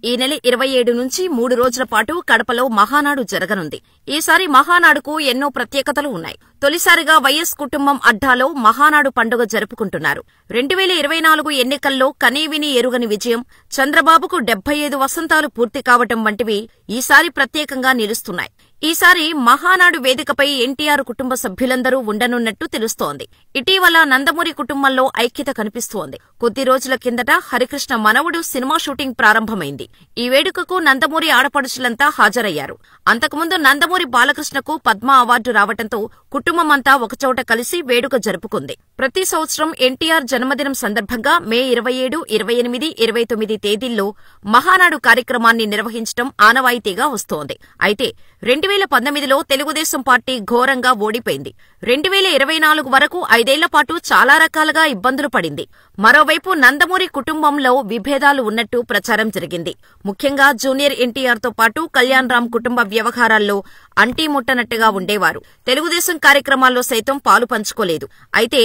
ఈ నెల 27 నుంచి 3 రోజుల పాటు కడపలో మహానాడు జరగనుంది. ఈసారి మహానాడుకు ఎన్నో ప్రత్యేకతలు ఉన్నాయి. తొలిసారిగా వైఎస్ కుటుంబం అడ్డాలో మహానాడు పండుగ జరుపుకుంటున్నారు. 2024 ఎన్నికల్లో కనీవిని ఎరుగని విజయం, చంద్రబాబుకు 75 వసంతాలు పూర్తి కావటం వంటివి ఈసారి ప్రత్యేకంగా నిలుస్తున్నాయి. ఈసారి మహానాడు వేదికపై ఎన్టీఆర్ కుటుంబ సభ్యులందరూ ఉండనున్నట్టు తెలుస్తోంది. ఇటీవల నందమూరి కుటుంబంలో ఐక్యత కనిపిస్తోంది. కొద్ది రోజుల కిందట హరికృష్ణ మనవడు సినిమా షూటింగ్ ప్రారంభమైంది. ఈ వేడుకకు నందమూరి ఆడపడుచులంతా హాజరయ్యారు. అంతకుముందు నందమూరి బాలకృష్ణకు పద్మ అవార్డు రావటంతో కుటుంబమంతా ఒకచోట కలిసి వేడుక జరుపుకుంది. ప్రతి సంవత్సరం ఎన్టీఆర్ జన్మదినం సందర్భంగా మే 27, 28, 29 తేదీల్లో మహానాడు కార్యక్రమాన్ని నిర్వహించడం ఆనవాయితీగా వస్తోంది. అయితే 2019లో తెలుగుదేశం పార్టీ ఘోరంగా ఓడిపోయింది. 2024 వరకు 5 ఏళ్ల పాటు చాలా రకాలుగా ఇబ్బందులు పడింది. మరోవైపు నందమూరి కుటుంబంలో విభేదాలు ఉన్నట్టు ప్రచారం జరిగింది. ముఖ్యంగా జూనియర్ ఎన్టీఆర్తో పాటు కళ్యాణ్ రామ్ కుటుంబ వ్యవహారాల్లో అంటీముట్టనట్టుగా ఉండేవారు. తెలుగుదేశం కార్యక్రమాల్లో సైతం పాలు పంచుకోలేదు. అయితే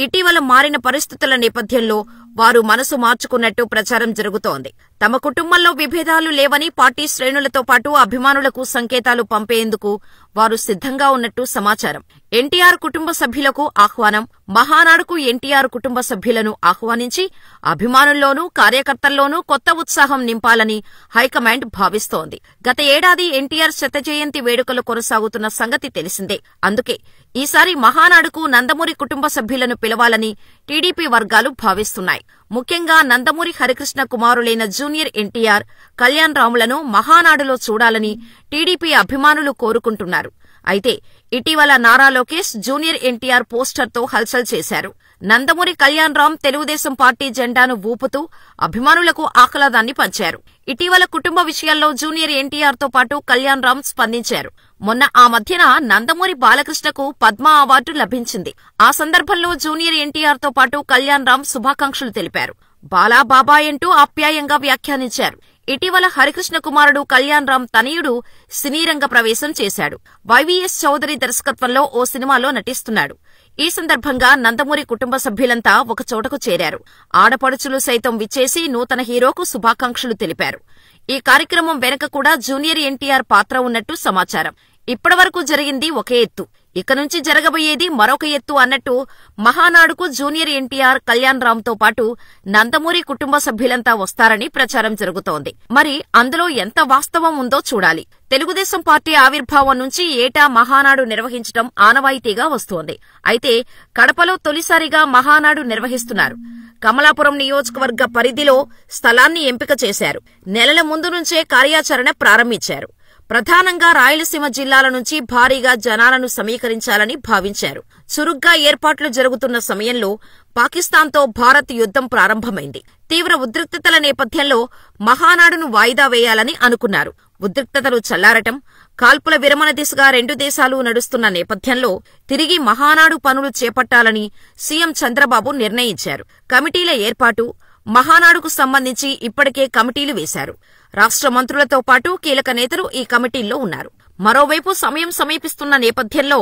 ఇటీవల మారిన పరిస్థితుల నేపథ్యంలో వారు మనసు మార్చుకున్నట్టు ప్రచారం జరుగుతోంది. తమ కుటుంబంలో విభేదాలు లేవని పార్టీ శ్రేణులతో పాటు అభిమానులకు సంకేతాలు పంపేందుకు వారు సిద్ధంగా ఉన్నట్టు సమాచారం. ఎన్టీఆర్ కుటుంబ సభ్యులకు ఆహ్వానం. మహానాడుకు ఎన్టీఆర్ కుటుంబ సభ్యులను ఆహ్వానించి అభిమానుల్లోనూ కార్యకర్తల్లోనూ కొత్త ఉత్సాహం నింపాలని హైకమాండ్ భావిస్తోంది. గత ఏడాది ఎన్టీఆర్ శత జయంతి వేడుకలు కొనసాగుతున్న సంగతి తెలిసిందే. అందుకే ఈసారి మహానాడుకు నందమూరి కుటుంబ సభ్యులను పిలవాలని టీడీపీ వర్గాలు భావిస్తున్నాయి. ముఖ్యంగా నందమూరి హరికృష్ణ కుమారులైన జూనియర్ ఎన్టీఆర్, కళ్యాణ్ రాములను మహానాడులో చూడాలని టీడీపీ అభిమానులు కోరుకుంటున్నారు. అయితే ఇటీవల నారా లోకేష్ జూనియర్ ఎన్టీఆర్ పోస్టర్తో హల్చల్ చేశారు. నందమూరి కళ్యాణ్ రామ్ తెలుగుదేశం పార్టీ జెండాను ఊపుతూ అభిమానులకు ఆహ్లాదాన్ని పంచారు. ఇటీవల కుటుంబ విషయాల్లో జూనియర్ ఎన్టీఆర్తో పాటు కళ్యాణ్ రామ్ స్పందించారు. మొన్న ఆ మధ్యన నందమూరి బాలకృష్ణకు పద్మ అవార్డు లభించింది. ఆ సందర్భంలో జూనియర్ ఎన్టీఆర్తో పాటు కళ్యాణ్ రామ్ శుభాకాంక్షలు తెలిపారు. బాలా బాబాయ్ అంటూ ఆప్యాయంగా వ్యాఖ్యానించారు. ఇటీవల హరికృష్ణ కుమారుడు కళ్యాణ్ రామ్ తనయుడు సినీరంగ ప్రవేశం చేశాడు. వైవీఎస్ చౌదరి దర్శకత్వంలో ఓ సినిమాలో నటిస్తున్నాడు. ఈ సందర్భంగా నందమూరి కుటుంబ సభ్యులంతా ఒకచోటకు చేరారు. ఆడపడుచులు సైతం విచ్చేసి నూతన హీరోకు శుభాకాంక్షలు తెలిపారు. ఈ కార్యక్రమం వెనక కూడా జూనియర్ ఎన్టీఆర్ పాత్ర ఉన్నట్టు సమాచారం. ఇప్పటివరకు జరిగింది ఒక ఎత్తు, ఇక నుంచి జరగబోయేది మరొక ఎత్తు అన్నట్టు మహానాడుకు జూనియర్ ఎన్టీఆర్, కళ్యాణ్ రామ్తో పాటు నందమూరి కుటుంబ సభ్యులంతా వస్తారని ప్రచారం జరుగుతోంది. మరి అందులో ఎంత వాస్తవం ఉందో చూడాలి. తెలుగుదేశం పార్టీ ఆవిర్భావం నుంచి ఏటా మహానాడు నిర్వహించడం ఆనవాయితీగా వస్తోంది. అయితే కడపలో తొలిసారిగా మహానాడు నిర్వహిస్తున్నారు. కమలాపురం నియోజకవర్గ పరిధిలో స్థలాన్ని ఎంపిక చేశారు. నెలల ముందు నుంచే కార్యాచరణ ప్రారంభించారు. ప్రధానంగా రాయలసీమ జిల్లాల నుంచి భారీగా జనాలను సమీకరించాలని భావించారు. చురుగ్గా ఏర్పాట్లు జరుగుతున్న సమయంలో పాకిస్తాన్తో భారత్ యుద్ధం ప్రారంభమైంది. తీవ్ర ఉద్రిక్తతల నేపథ్యంలో మహానాడును వాయిదా వేయాలని అనుకున్నారు. ఉద్రిక్తతలు చల్లారటం, కాల్పుల విరమణ దిశగా 2 దేశాలు నడుస్తున్న నేపథ్యంలో తిరిగి మహానాడు పనులు చేపట్టాలని సీఎం చంద్రబాబు నిర్ణయించారు. కమిటీల ఏర్పాటు, మహానాడుకు సంబంధించి ఇప్పటికే కమిటీలు వేశారు. రాష్ట్ర మంత్రులతో పాటు కీలక నేతలు ఈ కమిటీల్లో ఉన్నారు. మరోవైపు సమయం సమీపిస్తున్న నేపథ్యంలో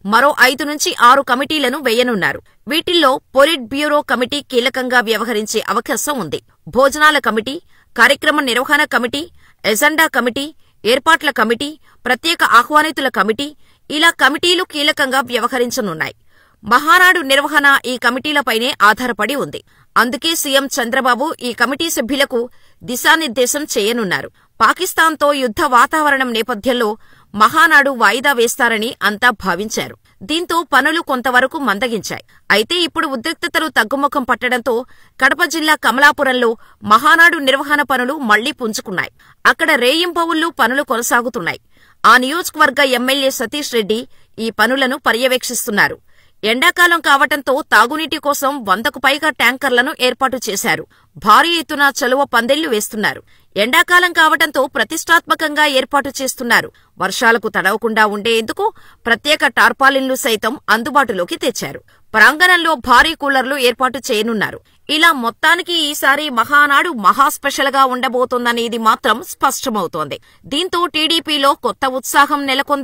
మరో 5 నుంచి 6 కమిటీలను వేయనున్నారు. వీటిల్లో పొలిట్ బ్యూరో కమిటీ కీలకంగా వ్యవహరించే అవకాశం ఉంది. భోజనాల కమిటీ, కార్యక్రమ నిర్వహణ కమిటీ, ఎజెండా కమిటీ, ఏర్పాట్ల కమిటీ, ప్రత్యేక ఆహ్వానితుల కమిటీ, ఇలా కమిటీలు కీలకంగా వ్యవహరించనున్నాయి. మహానాడు నిర్వహణ ఈ కమిటీలపైనే ఆధారపడి ఉంది. అందుకే సీఎం చంద్రబాబు ఈ కమిటీ సభ్యులకు దిశానిర్దేశం చేయనున్నారు. పాకిస్తాన్తో యుద్ధ వాతావరణం నేపథ్యంలో మహానాడు వాయిదా వేస్తారని అంతా భావించారు. దీంతో పనులు కొంతవరకు మందగించాయి. అయితే ఇప్పుడు ఉద్రిక్తతలు తగ్గుముఖం పట్టడంతో కడప జిల్లా కమలాపురంలో మహానాడు నిర్వహణ పనులు మళ్లీ పుంజుకున్నాయి. అక్కడ రేయింబవళ్లు పనులు కొనసాగుతున్నాయి. ఆ నియోజకవర్గ ఎమ్మెల్యే సతీష్ రెడ్డి ఈ పనులను పర్యవేక్షిస్తున్నారు. ఎండాకాలం కావటంతో తాగునీటి కోసం 100కు పైగా ట్యాంకర్లను ఏర్పాటు చేశారు. భారీ ఎత్తున చలువ పందిళ్లు వేస్తున్నారు. ఎండాకాలం కావటంతో ప్రతిష్టాత్మకంగా ఏర్పాటు చేస్తున్నారు. వర్షాలకు తడవకుండా ఉండేందుకు ప్రత్యేక టార్పాలిన్లు సైతం అందుబాటులోకి తెచ్చారు. ప్రాంగణంలో భారీ కూలర్లు ఏర్పాటు చేయనున్నారు. ఇలా మొత్తానికి ఈసారి మహానాడు మహా స్పెషల్ గా ఉండబోతోందనేది మాత్రం స్పష్టమవుతోంది. దీంతో టీడీపీలో కొత్త ఉత్సాహం నెలకొంది.